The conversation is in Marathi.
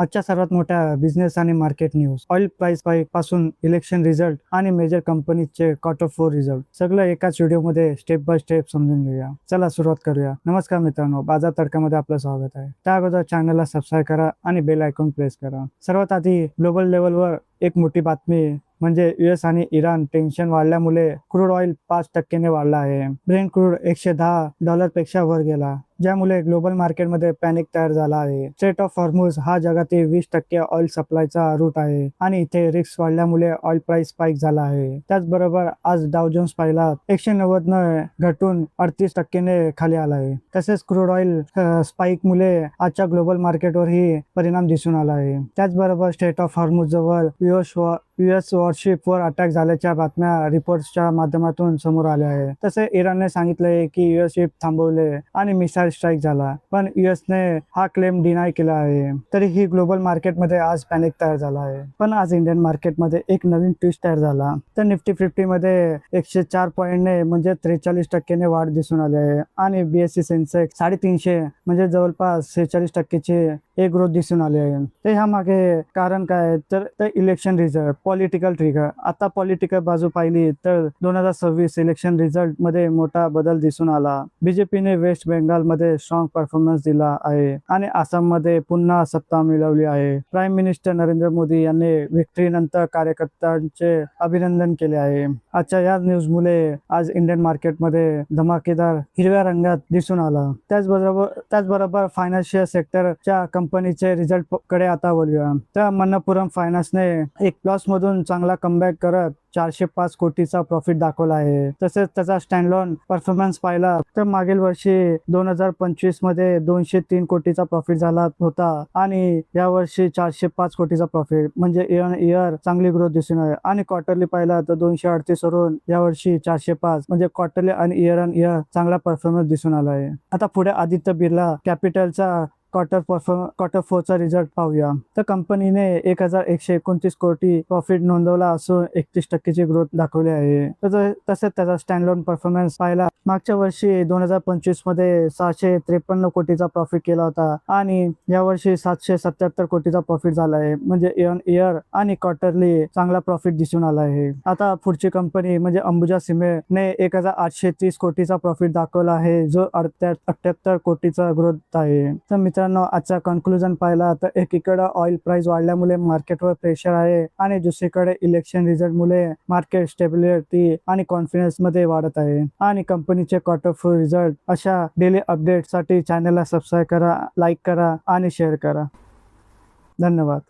आजच्या सर्वात मोठ्या बिझनेस आणि market news, oil price spike पासून इलेक्शन रिझल्ट आणि मेजर कंपनीचे क्वार्टर 4 रिझल्ट सगळं एकाच व्हिडिओमध्ये स्टेप बाय स्टेप समजून घेऊया. चला सुरुवात करूया. नमस्कार मित्रांनो, बाजार तडकामध्ये आपलं स्वागत आहे. त्या अगोदर चॅनलला सबस्क्राईब करा आणि बेल आयकॉन प्रेस करा. सर्वात आधी ग्लोबल लेवलवर एक मोठी बातमी म्हणजे यूएस आणि इराण टेन्शन वाढल्यामुळे क्रूड ऑइल 5% वाढला आहे. ब्रेंट क्रूड $110 पेक्षा वर गेला, ज्यामुळे ग्लोबल मार्केटमध्ये पॅनिक तयार झाला आहे. स्ट्रेट ऑफ हॉर्मुझ हा जगातील 20% ऑइल सप्लायचा रूट आहे आणि इथे रिस्क वाढल्यामुळे ऑइल प्राइस स्पाइक झाला आहे. त्याचबरोबर आज डाव जोन्स पाहिला 190 न घटून 38% खाली आला आहे. तसेच क्रूड ऑइल स्पाइक मुळे आजच्या ग्लोबल मार्केटवरही परिणाम दिसून आला आहे. त्याचबरोबर स्ट्रेट ऑफ हॉर्मुझ जवळ यूएस वॉरशिपवर अटॅक झाल्याच्या बातम्या रिपोर्ट्सच्या माध्यमातून समोर आल्या आहे. तसे इराणने सांगितले की यूएस शिप थांबवले आणि मिसाईल स्ट्राईक झाला, पण यूएसने हा क्लेम डिनाय केला आहे. तरीही ग्लोबल मार्केटमध्ये आज पॅनिक तयार झाला आहे. पण आज इंडियन मार्केटमध्ये एक नवीन ट्विस्ट तयार झाला. तर निफ्टी 50 मध्ये 104 पॉईंटने म्हणजे 43% वाढ दिसून आली आहे आणि बीएससी सेन्सेक्स 350 म्हणजे जवळपास 46%चे एक ग्रोथ दिसून आले आहे. तर ह्या मागे कारण काय तर इलेक्शन रिझल्ट, पॉलिटिकल ट्रिगर. आता पॉलिटिकल बाजू पाहिली तर 2026 इलेक्शन रिझल्ट मध्ये मोठा बदल दिसून आला. बीजेपीने वेस्ट बेंगालमध्ये स्ट्रॉंग परफॉर्मन्स दिला आहे आणि आसाममध्ये पुन्हा सत्ता मिळवली आहे. प्राईम मिनिस्टर नरेंद्र मोदी यांनी विक्ट्रीनंतर कार्यकर्त्यांचे अभिनंदन केले आहे. आजच्या या न्यूजमुळे आज इंडियन मार्केटमध्ये धमाकेदार हिरव्या रंगात दिसून आला. त्याचबरोबर फायनान्शियल सेक्टरच्या कंपनीचे रिझल्ट कडे आता वळूया. तर मणप्पुरम फायनान्सने एक लॉस मधून चांगला कमबॅक करत 405 कोटीचा प्रॉफिट दाखवला आहे. तसेच त्याचा स्टँडअलोन परफॉर्मन्स पाहिला तर मागील वर्षी 2025 मध्ये 203 कोटीचा प्रॉफिट झाला होता आणि या वर्षी 405 कोटीचा प्रॉफिट म्हणजे इयर चांगली ग्रोथ दिसून आहे. आणि क्वार्टरली पाहिला तर 238 वरून या वर्षी 405 म्हणजे क्वार्टरली आणि इयर चांगला परफॉर्मन्स दिसून आला आहे. आता पुढे आदित्य बिर्ला कॅपिटलचा क्वार्टर 4 चा रिझल्ट पाहूया. तर कंपनीने 1129 कोटी प्रॉफिट नोंदवला असून 31%ची ग्रोथ दाखवली आहे. तसेच त्याचा स्टँडअलोन परफॉर्मन्स पाहिला मागच्या वर्षी 2025 मध्ये 653 कोटीचा प्रॉफिट केला होता आणि या वर्षी 777 कोटीचा प्रॉफिट झाला आहे म्हणजे इयर आणि क्वार्टरली चांगला प्रॉफिट दिसून आला आहे. आता पुढची कंपनी म्हणजे अंबुजा सिमेंटने 1830 कोटीचा प्रॉफिट दाखवला आहे जो 78 कोटीचा ग्रोथ आहे. तर मित्रांनो, आजचा कन्क्लुजन पाहिला तर एकीकडे ऑइल प्राइस वाढल्यामुळे मार्केटवर प्रेशर आहे आणि दुसरीकडे इलेक्शन रिझल्ट मुळे मार्केट स्टेबिलिटी आणि कॉन्फिडन्स मध्ये वाढत आहे. आणि कंपनीचे क्वार्टर 4 रिझल्ट अशा डेली अपडेट साठी चॅनलला सबस्क्राईब करा, लाईक करा आणि शेअर करा. धन्यवाद.